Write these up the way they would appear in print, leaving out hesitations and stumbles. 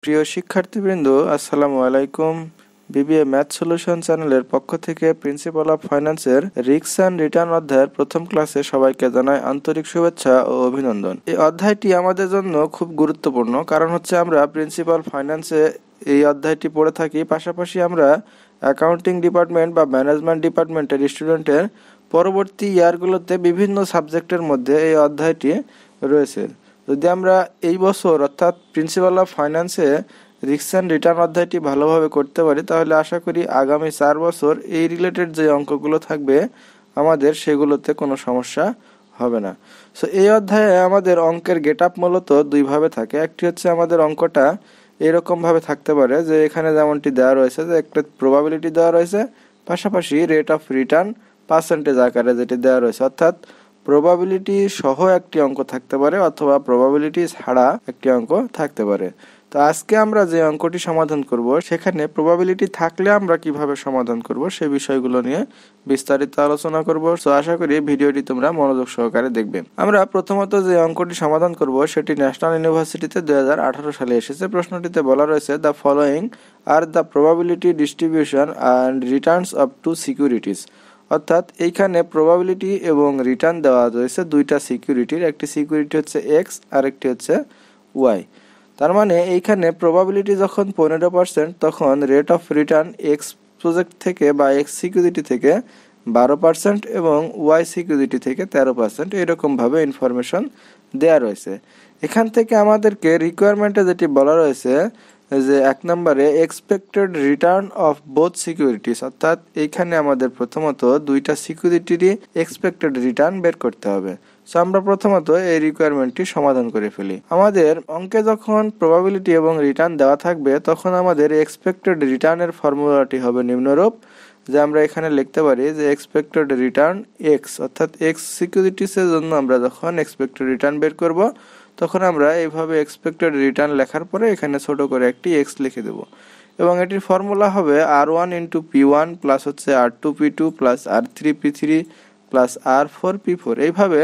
প্রিয় শিক্ষার্থীবৃন্দ, আসসালামু আলাইকুম। বিবিএ ম্যাথ সলিউশন চ্যানেলের পক্ষ থেকে প্রিন্সিপাল অফ ফাইন্যান্সের রিস্ক অ্যান্ড রিটার্ন অধ্যায়ের প্রথম ক্লাসে সবাইকে জানাই আন্তরিক শুভেচ্ছা ও অভিনন্দন। এই অধ্যায়টি আমাদের জন্য খুব গুরুত্বপূর্ণ, কারণ হচ্ছে আমরা প্রিন্সিপাল ফাইন্যান্সে এই অধ্যায়টি পড়ে থাকি, পাশাপাশি আমরা অ্যাকাউন্টিং ডিপার্টমেন্ট বা ম্যানেজমেন্ট ডিপার্টমেন্টের স্টুডেন্টের পরবর্তী ইয়ারগুলোতে বিভিন্ন সাবজেক্টের মধ্যে এই অধ্যায়টি রয়েছে। যদি আমরা এই বছর অর্থাৎ প্রিন্সিপাল অফ ফাইন্যান্সে রিস্ক অ্যান্ড রিটার্ন অধ্যায়টি ভালোভাবে করতে পারি, তাহলে আশা করি আগামী 4 বছর এই রিলেটেড যে অঙ্কগুলো থাকবে আমাদের, সেগুলোতে কোনো সমস্যা হবে না। সো এই অধ্যায়ে আমাদের অঙ্কের গেট আপ মূলত দুইভাবে থাকে। একটি হচ্ছে আমাদের অঙ্কটা এরকমভাবে থাকতে পারে যে এখানে যেমনটি দেওয়া রয়েছে, যে একটা প্রবাবিলিটি দেওয়া রয়েছে, পাশাপাশি রেট অফ রিটার্ন পার্সেন্টেজ আকারে যেটি দেওয়া রয়েছে, অর্থাৎ প্রবাবিলিটি সহ একটি অঙ্ক থাকতে পারে অথবা প্রবাবিলিটি ছাড়া একটি অঙ্ক থাকতে পারে। তো আজকে আমরা যে অঙ্কটি সমাধান করব সেখানে প্রবাবিলিটি থাকলে আমরা কিভাবে সমাধান করব সে বিষয়গুলো নিয়ে বিস্তারিত আলোচনা করব। তো আশা করি ভিডিওটি তোমরা মনোযোগ সহকারে দেখবে। আমরা প্রথমত যে অঙ্কটি সমাধান করব সেটি ন্যাশনাল ইউনিভার্সিটিতে 2018 সালে এসেছে। প্রশ্নটিতে বলা রয়েছে, the following are the probability distribution and returns of two securities. অর্থাৎ এইখানে প্রবাবিলিটি এবং রিটার্ন দেওয়া রয়েছে দুইটা সিকিউরিটির, একটি সিকিউরিটি হচ্ছে এক্স আর একটি হচ্ছে ওয়াই। তার মানে এইখানে প্রবাবিলিটি যখন 15%, তখন rate of return x project থেকে বা এক্স সিকিউরিটি থেকে 12% এবং ওয়াই সিকিউরিটি থেকে 13%, এরকমভাবে ইনফরমেশন দেওয়া রয়েছে। এখান থেকে আমাদেরকে রিকোয়ারমেন্টে যেটি বলা রয়েছে যে 1 নম্বরে expected return of both securities, অর্থাৎ এইখানে আমাদের প্রথমত দুইটা সিকিউরিটিরই এক্সপেক্টেড রিটার্ন বের করতে হবে। সো আমরা প্রথমত এই রিকোয়ারমেন্টটি সমাধান করে ফেলি। আমাদের অঙ্কে যখন প্রবাবিলিটি এবং রিটার্ন দেওয়া থাকবে, তখন আমাদের এক্সপেক্টেড রিটার্নের ফর্মুলাটি হবে নিম্নরূপ, যে আমরা এখানে লিখতে পারি যে এক্সপেক্টেড রিটার্ন এক্স, অর্থাৎ এক্স সিকিউরিটিসের জন্য আমরা যখন এক্সপেক্টেড রিটার্ন বের করব, তখন আমরা এইভাবে এক্সপেক্টেড রিটার্ন লেখার পরে এখানে ছোট করে একটি এক্স লিখে দেব, এবং এটির ফর্মুলা হবে R1 ইন্টু P1 প্লাস হচ্ছে R2 P2 plus R3 P3 plus R4 P4। এইভাবে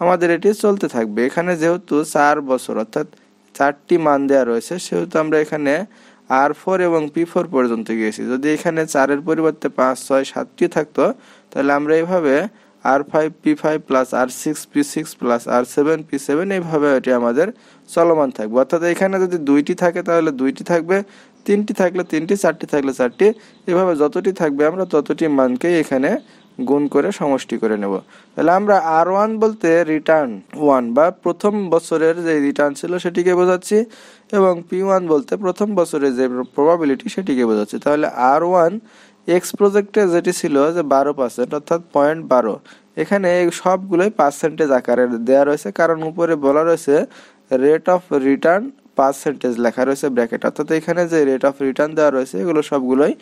আমাদের এটি চলতে থাকবে। এখানে যেহেতু 4 বছর অর্থাৎ 4টি মান দেওয়া রয়েছে, সেহেতু আমরা এখানে R4 এবং P4 পর্যন্ত গিয়েছি। যদি এখানে 4-এর পরিবর্তে 5, 6, 7টি থাকতো, তাহলে আমরা এইভাবে R5 P5 plus R6 P6 plus R7 P7 এইভাবে এটি আমাদের চলমান থাকবে। অর্থাৎ এখানে যদি 2টি থাকে তাহলে 2টি থাকবে, 3টি থাকলে 3টি, 4টি থাকলে 4টি, এভাবে যতটি থাকবে আমরা ততটি মানকে এখানে গুণ করে সমষ্টি করে নেব। তাহলে আমরা R1 বলতে রিটার্ন 1 বা প্রথম বছরের যে রিটার্ন ছিল সেটিকে বোঝাচ্ছি, এবং P1 বলতে প্রথম বছরের যে প্রবাবিলিটি সেটিকে বোঝাচ্ছি। তাহলে R1 এক্স প্রজেক্টে যেটি ছিল যে 12%, অর্থাৎ 0.12, এখানে সবগুলোই পার্সেন্টেজ আকারে দেওয়া রয়েছে, কারণ উপরে বলা রয়েছে রেট অফ রিটার্ন পার্সেন্টেজ লেখা রয়েছে ব্র্যাকেট, অর্থাৎ এখানে যে রেট অফ রিটার্ন দেওয়া রয়েছে এগুলো সবগুলোই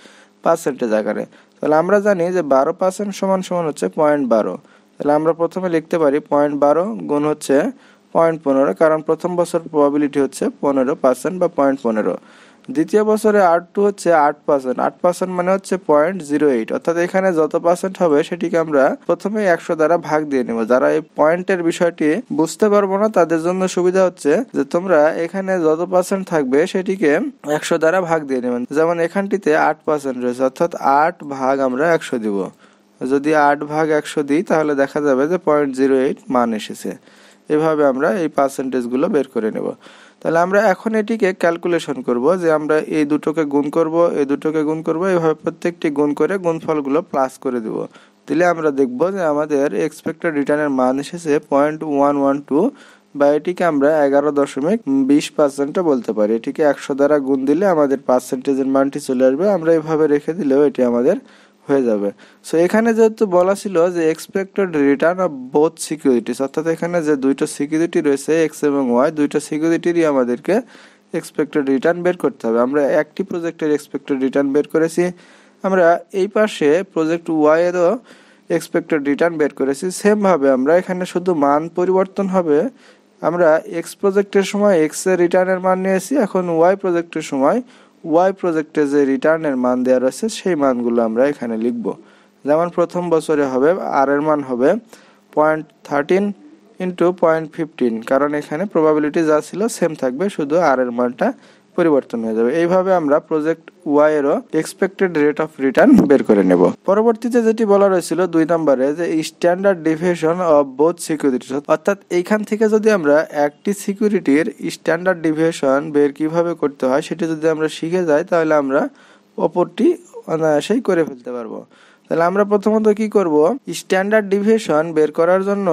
পার্সেন্টেজ আকারে। তাহলে আমরা জানি যে 12% সমান সমান হচ্ছে 0.12। তাহলে আমরা প্রথমে লিখতে পারি 0.12 গুণ হচ্ছে 0.15, কারণ প্রথম বছর প্রবাবিলিটি হচ্ছে 15% বা 0.15। দ্বিতীয় বছরে R2 হচ্ছে 8%, 8% মানে হচ্ছে 0.08, অর্থাৎ এখানে যত পার্সেন্ট হবে সেটিকে আমরা প্রথমে 100 দ্বারা ভাগ দিয়ে নেব। যারা এই পয়েন্টের বিষয়টি বুঝতে পারবো না তাদের জন্য সুবিধা হচ্ছে যে তোমরা এখানে যত পার্সেন্ট থাকবে সেটিকে 100 দ্বারা ভাগ দিয়ে নেবেন। যেমন এখানটিতে 8% রয়েছে, অর্থাৎ 8 ভাগ আমরা 100 দিব। যদি 8 ভাগ 100 দিই তাহলে দেখা যাবে যে 0.08 মান এসেছে। এভাবে আমরা এই পার্সেন্টেজগুলো বের করে নেব। তাহলে আমরা এখন এটিকে ক্যালকুলেশন করব, যে আমরা এই দুটোকে গুণ করব, এই দুটোকে গুণ করব, এইভাবে প্রত্যেকটি গুণ করে গুণফলগুলো প্লাস করে দেব। দিলে আমরা দেখব যে আমাদের এক্সপেক্টেড রিটার্নের মান এসেছে 0.112, বা এটিকে আমরা 11.20% বলতে পারি। এটিকে 100 দ্বারা গুণ দিলে আমাদের পার্সেন্টেজের মানটি চলে আসবে। আমরা এইভাবে রেখে দিলেও এটি আমাদের হয়ে যাবে। সো এখানে যেহেতু বলা ছিল যে expected return of both securities, অর্থাৎ এখানে যে দুইটা সিকিউরিটি রয়েছে এক্স এবং ওয়াই, দুইটা সিকিউরিটিরই আমাদেরকে এক্সপেক্টেড রিটার্ন বের করতে হবে। আমরা একটি প্রজেক্টের এক্সপেক্টেড রিটার্ন বের করেছি, আমরা এই পাশে প্রজেক্ট ওয়াই এরও এক্সপেক্টেড রিটার্ন বের করেছি। সেম ভাবে আমরা এখানে শুধু মান পরিবর্তন হবে, আমরা এক্স প্রজেক্টের সময় এক্স এর রিটার্নের মান নিয়েছি, এখন ওয়াই প্রজেক্টের সময় ওয়াই প্রজেক্টে যে রিটার্নের মান দেওয়া রয়েছে সেই মানগুলো আমরা এখানে লিখব। যেমন প্রথম বছরে হবে আর এর মান হবে 0.13 ইন্টু 0.15, কারণ এখানে প্রবাবিলিটি যা ছিল সেম থাকবে, শুধু আর এর মানটা পরিবর্তন হয়ে যাবে। এইভাবে আমরা প্রজেক্ট ওয়াই এরও এক্সপেক্টেড রেট অফ রিটার্ন বের করে নেব। পরবর্তীতে যেটি বলা রয়েছিল 2 নম্বরে যে standard deviation of both securities, অর্থাৎ এইখান থেকে যদি আমরা একটি সিকিউরিটির স্ট্যান্ডার্ড ডেভিয়েশন বের কিভাবে করতে হয় সেটি যদি আমরা শিখে যাই তাহলে আমরা অপরটি অনায়াসেই করে ফেলতে পারবো। তাহলে আমরা প্রথমত কি করব, স্ট্যান্ডার্ড ডেভিয়েশন বের করার জন্য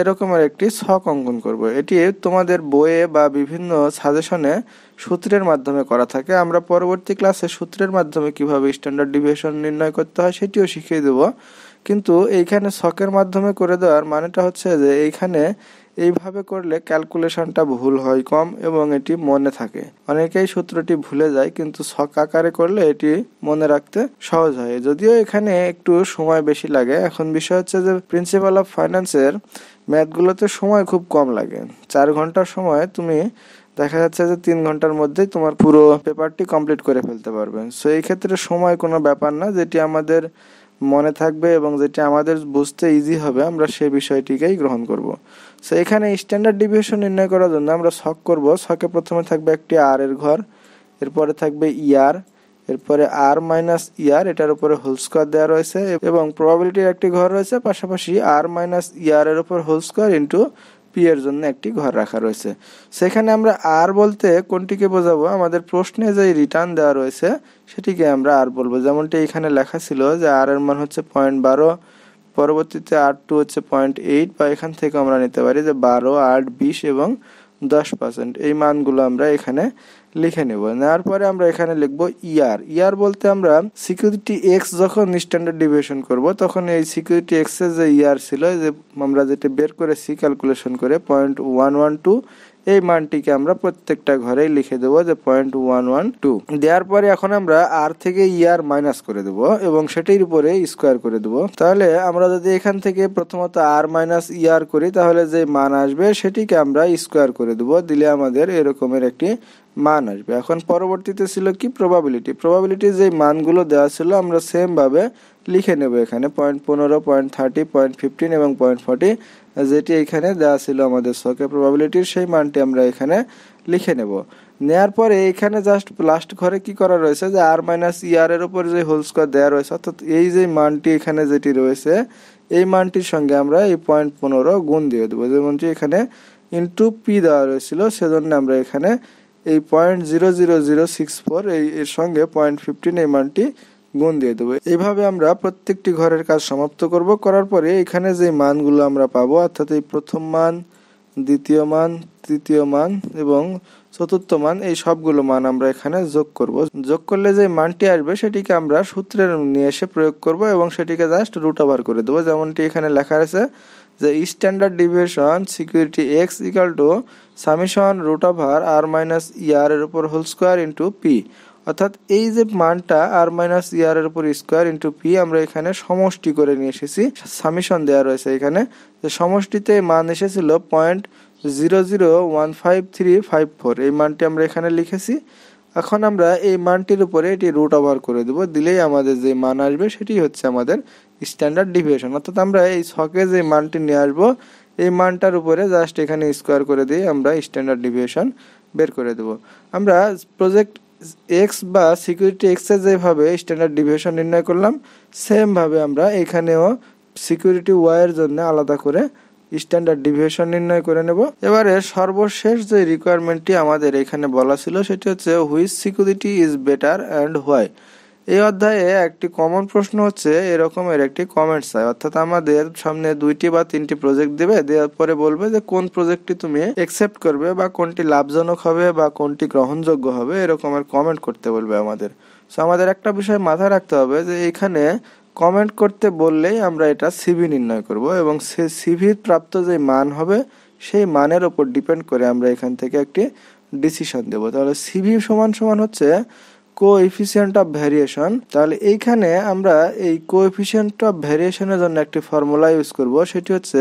এরকমের একটি ছক অঙ্কন করব। এটি তোমাদের বইয়ে বা বিভিন্ন সাজেশনে সূত্রের মাধ্যমে করা থাকে। আমরা পরবর্তী ক্লাসে সূত্রের মাধ্যমে কিভাবে স্ট্যান্ডার্ড ডেভিয়েশন নির্ণয় করতে হয় সেটিও শিখিয়ে দেব। কিন্তু এইখানে ছকের মাধ্যমে করে দেওয়ার মানেটা হচ্ছে যে এইখানে এইভাবে করলে ক্যালকুলেশনটা ভুল হয় কম এবং এটি মনে থাকে। অনেকেই সূত্রটি ভুলে যায়, কিন্তু ছক আকারে করলে এটি মনে রাখতে সহজ হয়, যদিও এখানে একটু সময় বেশি লাগে। এখন বিষয় হচ্ছে যে প্রিন্সিপাল অফ ফাইন্যান্সের ম্যাথগুলোতে সময় খুব কম লাগে। 4 ঘন্টার সময় তুমি দেখা যাচ্ছে যে 3 ঘন্টার মধ্যেই তোমার পুরো পেপারটি কমপ্লিট করে ফেলতে পারবে। সো এই ক্ষেত্রে সময় কোনো ব্যাপার না, যেটি আমাদের মনে থাকবে এবং যেটি আমাদের বুঝতে ইজি হবে আমরা সেই বিষয়টিকেই গ্রহণ করব। সো এখানে স্ট্যান্ডার্ড ডেভিয়েশন নির্ণয় করার জন্য আমরা ছক করব। ছকে প্রথমে থাকবে একটি আর এর ঘর, এরপরে থাকবে ইয়ার, এরপরে আর মাইনাস ইয়ার, এটার উপরে হোল স্কোয়ার দেওয়া রয়েছে এবং প্রবাবিলিটির একটি ঘর রয়েছে, পাশাপাশি আর মাইনাস ইয়ার এর উপর হোল স্কোয়ার ইন্টু পি এর জন্য একটি ঘর রাখা রয়েছে। সেখানে আমরা আর বলতে কোনটিকে বোঝাবো, আমাদের প্রশ্নে যে রিটার্ন দেওয়া রয়েছে সেটিকে আমরা আর বলবো। যেমনটি এখানে লেখা ছিল যে আর এর মান হচ্ছে 0.12, পরবর্তীতে R2 হচ্ছে 0.8, বা এখান থেকে আমরা নিতে পারি যে 12, 8, 20 এবং 10%। এই মানগুলো আমরা এখানে লিখে নেব। নেওয়ার পরে আমরা এখানে লিখবো ইয়ার। ইয়ার বলতে আমরা সিকিউরিটি এক্স যখন স্ট্যান্ডার্ড ডেভিয়েশন করব তখন এই সিকিউরিটি এক্স এর যে ইয়ার ছিল, যে আমরা যেটা বের করেছি ক্যালকুলেশন করে 0.112, এই মানটিকে আমরা প্রত্যেকটা ঘরেই লিখে দেবো যে 0.112। দেওয়ার পরে এখন আমরা আর থেকে ইয়ার মাইনাস করে দেবো এবং সেটির উপরে স্কোয়ার করে দেবো। তাহলে আমরা যদি এখান থেকে প্রথমত আর মাইনাস ইয়ার করি তাহলে যে মান আসবে সেটিকে আমরা স্কোয়ার করে দেবো, দিলে আমাদের এরকমের একটি মান আসবে। এখন পরবর্তীতে ছিল কি প্রবাবিলিটি। প্রবাবিলিটি যে মানগুলো দেওয়া ছিল আমরা সেম ভাবে লিখে নেব এখানে 0.15, 0.30, 0.15 এবং 0.40, যেটি এখানে দেওয়া ছিল আমাদের ছকে প্রবাবিলিটির, সেই মানটি আমরা এখানে লিখে নেব। নেয়ার পরে এখানে জাস্ট লাস্ট ঘরে কি করা রয়েছে যে আর মাইনাস ইয়ার এর উপর যে হোল স্কোয়ার দেওয়া রয়েছে, অর্থাৎ এই যে মানটি এখানে যেটি রয়েছে এই মানটির সঙ্গে আমরা এই 0.15 গুণ দিয়ে দেবো। যেমনটি এখানে ইন্টু পি দেওয়া রয়েছিল, সেজন্য আমরা এখানে এই 0.00064 এর সঙ্গে 0.15 এই মানটি গুণ দিয়ে দেবো। এইভাবে আমরা প্রত্যেকটি ঘরের কাজ সমাপ্ত করব। করার পরে এখানে যে মানগুলো আমরা পাবো, অর্থাৎ এই প্রথম মান, দ্বিতীয় মান, তৃতীয় মান এবং চতুর্থ মান, এই সবগুলো মান আমরা এখানে যোগ করব। যোগ করলে যে মানটি আসবে সেটিকে আমরা সূত্রের নিয়ে এসে প্রয়োগ করব এবং সেটিকে জাস্ট রুট ওভার করে দেবো। যেমনটি এখানে লেখা আছে যে standard deviation security x equal to summation root over r minus year এর উপর হোল স্কোয়ার ইন্টু পি, অর্থাৎ এই যে মানটা আর মাইনাস ইয়ার এর উপর স্কোয়ার ইন্টু পি আমরা এখানে সমষ্টি করে নিয়ে এসেছি। সামেশন দেওয়া রয়েছে এখানে, যে সমষ্টিতে মান এসেছিল 0.00155354, এই মানটি আমরা এখানে লিখেছি। এখন আমরা এই মানটির উপরে এটি রুট ওভার করে দেবো, দিলেই আমাদের যে মান আসবে সেটি হচ্ছে আমাদের স্ট্যান্ডার্ড ডেভিয়েশন। অর্থাৎ আমরা এই ছকে যে মানটি নিয়ে আসবো এই মানটার উপরে জাস্ট এখানে স্কোয়ার করে দিয়ে আমরা স্ট্যান্ডার্ড ডেভিয়েশন বের করে দেবো। আমরা প্রজেক্ট এক্স বা সিকিউরিটি এক্স এর যেভাবে স্ট্যান্ডার্ড ডেভিয়েশন নির্ণয় করলাম সেম ভাবে আমরা এখানেও সিকিউরিটি ওয়াই এর জন্য আলাদা করে স্ট্যান্ডার্ড ডেভিয়েশন নির্ণয় করে নেব। এবারে সর্বশেষ যে রিকোয়ারমেন্টটি আমাদের এখানে বলা ছিল সেটি হচ্ছে which security is better and why. এই অধ্যায়ে একটি কমন প্রশ্ন হচ্ছে এরকমের একটি কমেন্ট চাই, অর্থাৎ আমাদের সামনে 2টি বা 3টি প্রজেক্ট দেবে, দেওয়ার পরে বলবে যে কোন প্রজেক্টটি তুমি একসেপ্ট করবে বা কোনটি লাভজনক হবে বা কোনটি গ্রহণযোগ্য হবে, এরকমের কমেন্ট করতে বলবে আমাদের। সো আমাদের একটা বিষয় মাথায় রাখতে হবে যে এখানে কমেন্ট করতে বললেই আমরা এটা সিভি নির্ণয় করব এবং সে সিভির প্রাপ্ত যে মান হবে সেই মানের উপর ডিপেন্ড করে আমরা এখান থেকে একটি ডিসিশন দেব। তাহলে সিভি সমান সমান হচ্ছে কোএফিসিয়েন্ট অফ ভ্যারিয়েশন। তাহলে এইখানে আমরা এই কোএফিসিয়েন্ট অফ ভ্যারিয়েশনের জন্য একটি ফর্মুলা ইউজ করব, সেটি হচ্ছে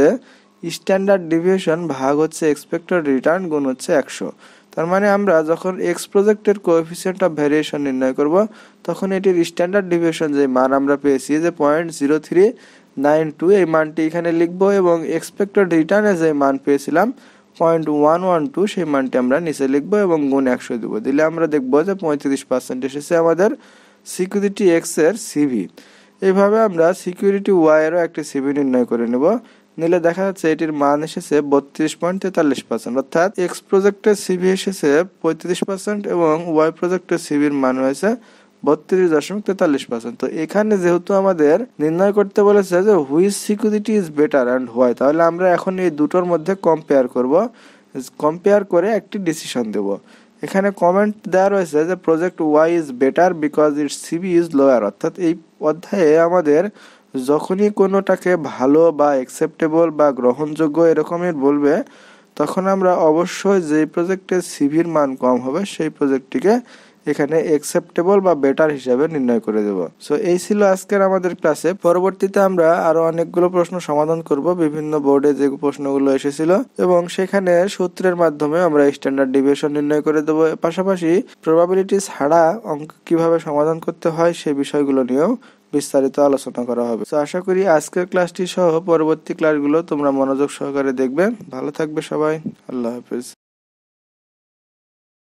স্ট্যান্ডার্ড ডেভিয়েশন ভাগ হচ্ছে এক্সপেক্টেড রিটার্ন গুণ হচ্ছে 100। তার মানে আমরা যখন এক্স প্রজেক্টের কোএফিসিয়েন্ট অফ ভ্যারিয়েশন নির্ণয় করব তখন এটির স্ট্যান্ডার্ড ডেভিয়েশন যে মান আমরা পেয়েছি যে 0.0392 এই মানটি এখানে লিখব এবং এক্সপেক্টেড রিটার্নে যে মান পেয়েছিলাম 0.112 সেই মানটি আমরা নিচে লিখবো এবং গুণ 100 দিব। দিলে আমরা দেখবো যে 35% এসেছে আমাদের সিকিউরিটি এক্স এর সিভি। এইভাবে আমরা সিকিউরিটি ওয়াই এরও একটি সিভি নির্ণয় করে নেব। নিলে দেখা যাচ্ছে এটির মান এসেছে 32.43%, অর্থাৎ এক্স প্রজেক্টের সিভি এসেছে 35% এবং ওয়াই প্রজেক্টের সিভির মান হয়েছে 32.43%। তো এখানে যেহেতু আমাদের নির্ণয় করতে বলেছে যে which security is better and why, তাহলে আমরা এখন এই দুটোর মধ্যে কম্পেয়ার করব। কম্পেয়ার করে একটি ডিসিশন দেব। এখানে কমেন্ট দেওয়া রয়েছে যে project Y is better because its CV is lower, অর্থাৎ এই অধ্যায়ে আমাদের যখনই কোনোটাকে ভালো বা অ্যাকসেপ্টেবল বা গ্রহণযোগ্য এরকমের বলবে, তখন আমরা অবশ্যই যেই প্রজেক্টের সিভির মান কম হবে সেই প্রজেক্টটিকে এখানে অ্যাকসেপ্টেবল বা বেটার হিসাবে নির্ণয় করে দেব। সো এই ছিল আজকের আমাদের ক্লাসে। পরবর্তীতে আমরা আরো অনেকগুলো প্রশ্ন সমাধান করব বিভিন্ন বোর্ডে যে প্রশ্নগুলো এসেছিল, এবং সেখানে সূত্রের মাধ্যমে আমরা স্ট্যান্ডার্ড ডেভিয়েশন নির্ণয় করে দেব। পাশাপাশি প্রবাবিলিটি ছাড়া অঙ্ক কিভাবে সমাধান করতে হয় সেই বিষয়গুলো নিয়েও বিস্তারিত আলোচনা করা হবে। তো আশা করি আজকের ক্লাসটি সহ পরবর্তী ক্লাসগুলো তোমরা মনোযোগ সহকারে দেখবে। ভালো থাকবে সবাই। আল্লাহ হাফেজ।